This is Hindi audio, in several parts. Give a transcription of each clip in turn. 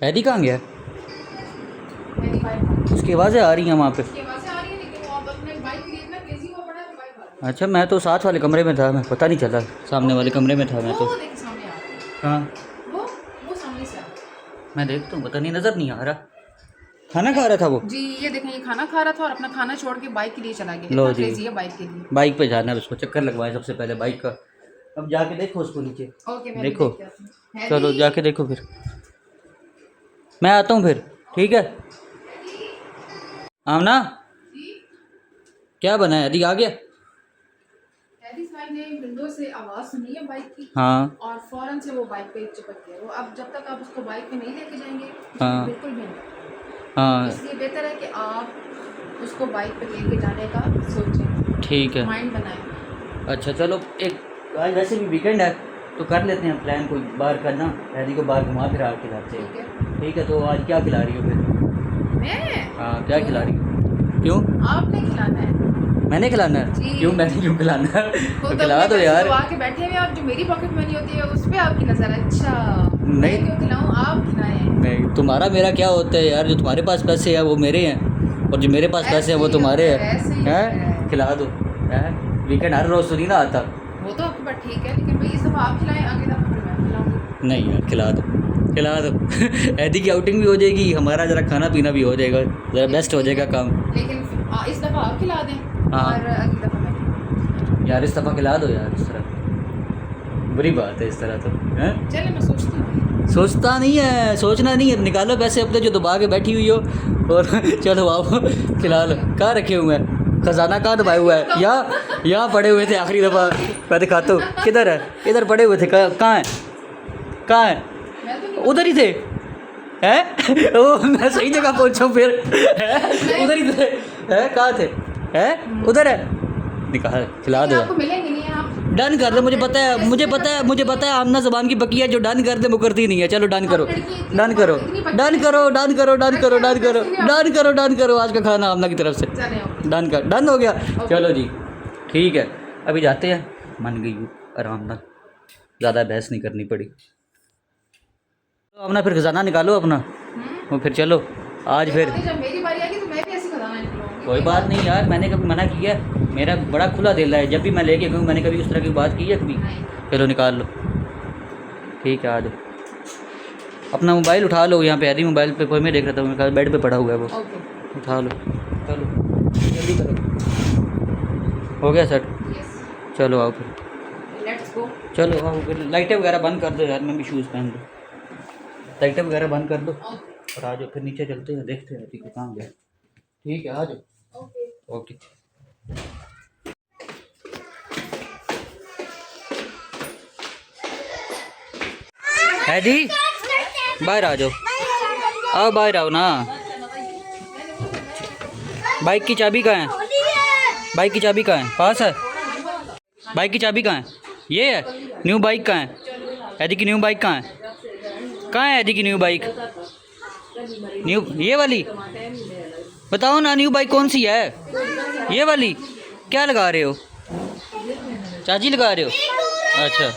हैदी कहाँ गया? उसकी आवाज़ें आ रही हैं वहाँ पे। अच्छा, मैं तो साथ वाले कमरे में था, मैं पता नहीं चला, सामने वाले कमरे में था मैं तो। हाँ मैं देखता हूँ, पता नहीं, नज़र नहीं आ रहा। खाना खा रहा था वो जी। ये देखें, ये खाना खा रहा था और अपना खाना छोड़ के बाइक के लिए चला गया। लो इतना जी, क्रेजी है बाइक के लिए। बाइक पे जाना है उसको, चक्कर लगवाए सबसे पहले बाइक का। अब जाके देखो उसको नीचे। ओके, मैं देखो, देख के आती हूँ। चलो हैदी, जाके देखो, फिर मैं आता हूँ फिर, ठीक है? आमना, क्या बना है? हैदी आ गया? हैदी साहब ने विंडो से आवाज़ सुनी है बाइक की। हाँ और फौरन से वो बाइक पे चिपक गया। वो अब जब तक आप उसको बाइक पे नहीं लेके जाएंगे हाँ बिल्कुल भी नहीं। हाँ इसलिए बेहतर है कि आप उसको बाइक पे लेके जाने का सोचें, ठीक है। माइंड बनाएं। अच्छा चलो, एक आज वैसे भी वीकेंड है तो कर लेते हैं प्लान कोई बाहर का ना, हैदी को बाहर घुमा फिरा के लाते ठीक हैं। है। ठीक है, तो आज क्या खिला रही हो फिर? मैं हाँ, क्या खिला रही हो? क्यों आपने खिलाना है। मैंने खिलाना है? जी। क्यों, मैंने क्यों खिलाना है? वो तो तो खिला अपने दो पैसे यार। दबा के बैठे हुए और जो मेरी पॉकेट मनी होती है उस पे आपकी नजर है। अच्छा, मैं नहीं क्यों खिलाऊं, आप खिलाएं। नहीं, तुम्हारा मेरा क्या होता है यार? जो तुम्हारे पास पैसे हैं वो मेरे हैं, और जो मेरे पास पैसे हैं वो तुम्हारे हैं। ऐसे ही हैं? खिला दो। हैं? वीकेंड हर रोज़ थोड़ी ना आता। वो तो आपकी बात ठीक है, लेकिन भाई इस दफा आप खिलाएं, अगली दफा फिर मैं खिलाऊंगी। नहीं यार, खिला दो, खिला दो। ऐदी की आउटिंग भी हो जाएगी, हमारा ज़रा खाना पीना भी हो जाएगा, ज़रा बेस्ट हो जाएगा काम। लेकिन इस दफा आप खिला दें। हाँ। और अगली दफा मैं। यार इस दफ़ा खिला दो यार, इस तरह बुरी बात है इस तरह तो। हैं? चले, मैं सोचती हूँ। सोचता नहीं है, सोचना नहीं है, निकालो पैसे अपने जो दबा के बैठी हुई हो, और चलो आओ खिला लो। कहाँ रखे हुए हैं? खजाना कहाँ दबाए हुआ है? यहाँ पड़े हुए थे आखिरी दफ़ा, मैं दिखाता हूँ। किधर है? इधर पड़े हुए थे। कहाँ है? कहाँ है? मैं तो नहीं। उधर ही थे। हैं? ओ, मैं सही जगह पहुँचा हूँ फिर। हैं? उधर ही थे। हैं? कहाँ थे? हैं? उधर है। निकाल, खिला दो। आपको मिलेंगे नहीं आप। डन कर दे, मुझे पता है, मुझे पता है आमना ज़बान की बकी है, जो डन कर दे वो करती नहीं है। चलो डन करो, डन करो, डन करो, डन करो, डन करो, डन करो, डन करो, डन करो। आज का खाना आमना की तरफ से डन कर, डन हो गया। चलो जी, ठीक है, अभी जाते हैं। मन गई हूँ आराम ना, ज़्यादा बहस नहीं करनी पड़ी। तो आमना फिर खजाना निकालो अपना, और फिर चलो आज फिर। जब मेरी बारी आएगी तो मैं भी ऐसी खजाना निकलूंगी। कोई बात नहीं यार, मैंने कभी मना किया है? मेरा बड़ा खुला दिल है, जब भी मैं लेके गऊँ मैंने कभी उस तरह की बात की है कभी? चलो निकाल लो, ठीक है, आ जाओ। अपना मोबाइल उठा लो, यहाँ पे हैदी मोबाइल पे कोई मैं देख रहा था, मैंने कहा बेड पे पड़ा हुआ है वो। ओके, उठा लो, चलो जल्दी करो। हो गया सेट? यस, चलो आओ फिर, लेट्स गो। चलो आओ फिर। लाइटें वगैरह बंद कर दो यार, मैं भी शूज़ पहन लूँ। लाइटें वगैरह बंद कर दो और आ जाओ, फिर नीचे चलते हैं, देखते हैं हैदी को कहाँ गया। ठीक है, आ जाओ। ओके। ओके। हैदी बाहर आ जाओ, आओ बाहर आओ ना। बाइक की चाबी कहाँ है? बाइक की चाबी कहाँ है? पास है? बाइक की चाबी कहाँ है? ये है न्यू बाइक। कहाँ है हैदी की न्यू बाइक? कहाँ है? कहाँ है हैदी की न्यू बाइक? न्यू ये वाली बताओ ना, न्यू बाइक कौन सी है? ये वाली? क्या लगा रहे हो? चाची लगा रहे हो? अच्छा,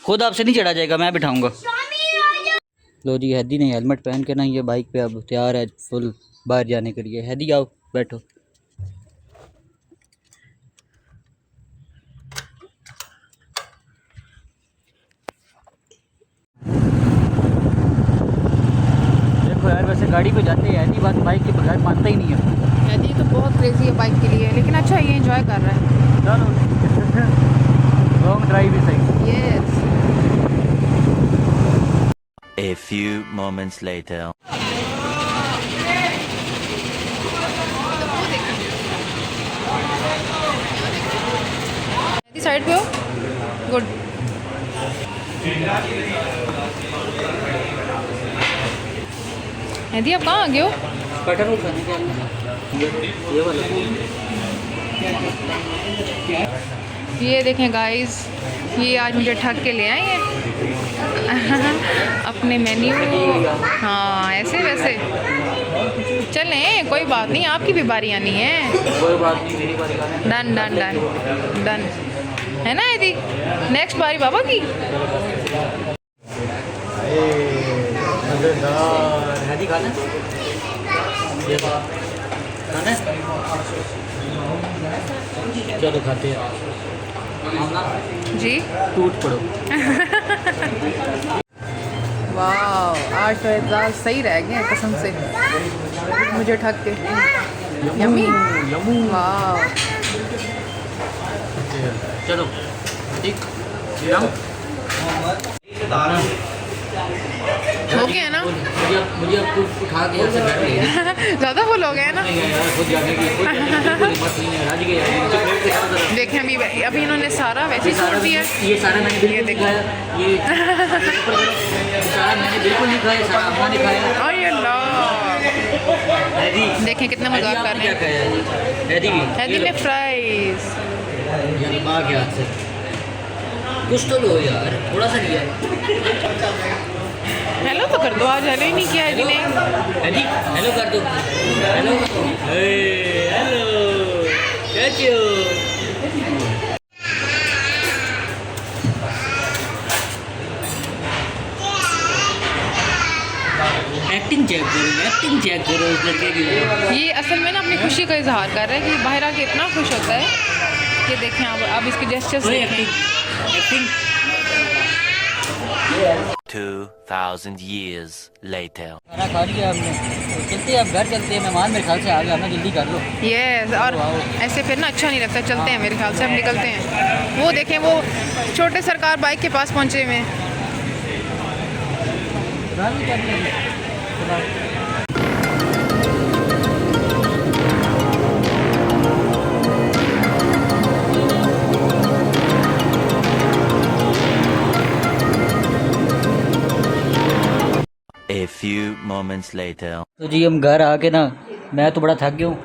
खुद आपसे नहीं चढ़ा जाएगा, मैं बिठाऊंगा। लो जी, हैदी ने हेलमेट पहन के ना ये बाइक पे अब तैयार है फुल बाहर जाने के लिए। हैदी आओ बैठो। देखो यार, वैसे गाड़ी पे जाते हैं हैदी बात बाइक के बगैर मानता ही नहीं है। हैदी तो बहुत क्रेजी है बाइक के लिए, लेकिन अच्छा ये एंजॉय कर रहा है। चलो लॉन्ग ड्राइव ही सही। Yes. A few moments later. Side पे हो, गुड। हैदी आप कहाँ आ गए हो? कटहल उठाने का ये वाला। ये देखें गाइस, ये आज मुझे ठग के ले आए हैं अपने मेन्यू। हाँ ऐसे वैसे चलें, कोई बात नहीं, आपकी भी बारी आनी है। कोई बात नहीं, मेरी बारी का है। डन डन डन डन है ना हैदी? नेक्स्ट बारी बाबा की। खाते हैं आमना जी टूट पड़ो। वाह आज तो एजाज सही रह गए हैं कसम से मुझे ठग के। यम्मी वाह चलो ठीक हो गया ना मुझे अब कुछ उठा के ऐसे बैठ गई ज़्यादा फुल हो गए हैं ना। खुद जाने की कोई हिम्मत नहीं है। राज गए देखें अभी अभी इन्होंने सारा वैसे ही छोड़ दिया। ये सारा मैंने बिल्कुल नहीं खाया। ये सारा मैंने बिल्कुल नहीं खाया। सारा अम्मा ने खाया। अरे अल्लाह देखें कितना मजाक कर रहे हैं। हैदी ने फ्राइज यार माँ के हाथ से कुछ तो लो यार थोड़ा सा लिया। हेलो तो कर दो आज हेलो ही नहीं किया हैदी ने। हैदी हेलो कर दो। हेलो हेलो कैसे हो। एक्टिंग चेक करो इस लड़के की। ये असल में ना अपनी खुशी का इजहार कर रहा है कि बाहर आके इतना खुश होता है कि देखें अब इसके जेस्चर्स देखें। 2000 years later. खाना खा लिया आपने तो चलते हैं अब घर चलते हैं। मेहमान मेरे ख्याल से आ गया ना जल्दी कर लो। यस और ऐसे फिर ना अच्छा नहीं लगता। चलते हैं मेरे ख्याल से हम निकलते हैं। वो देखें वो छोटे सरकार बाइक के पास पहुँचे हुए हैं। A few moments later. तो जी हम घर आके ना मैं तो बड़ा थक गया हूँ।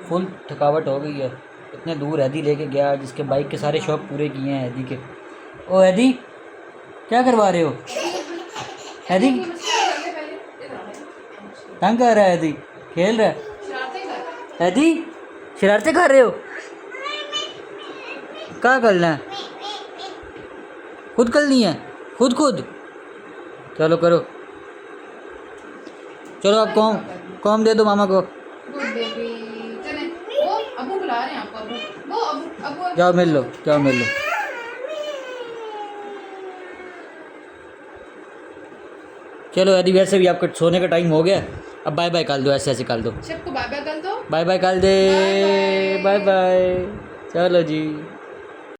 फुल थकावट हो गई है। इतने दूर हैदी लेके गया जिसके बाइक के सारे शौक पूरे किए हैं हैदी के। ओ हैदी क्या करवा रहे हो। हैदी तंग कर रहा है। हैदी खेल रहा है। हैदी शरारतें कर रहे हो। क्या करना है खुद करनी है खुद। चलो करो। चलो आप कॉम दे दो मामा को। अबू बुला रहे हैं आपको। जाओ मिल लो चलो यदि वैसे भी आपका सोने का टाइम हो गया। अब बाय बाय कर दो। ऐसे कर दो। सबको बाय बाय कर दो। बाय बाय कर दे। बाय बाय चलो जी।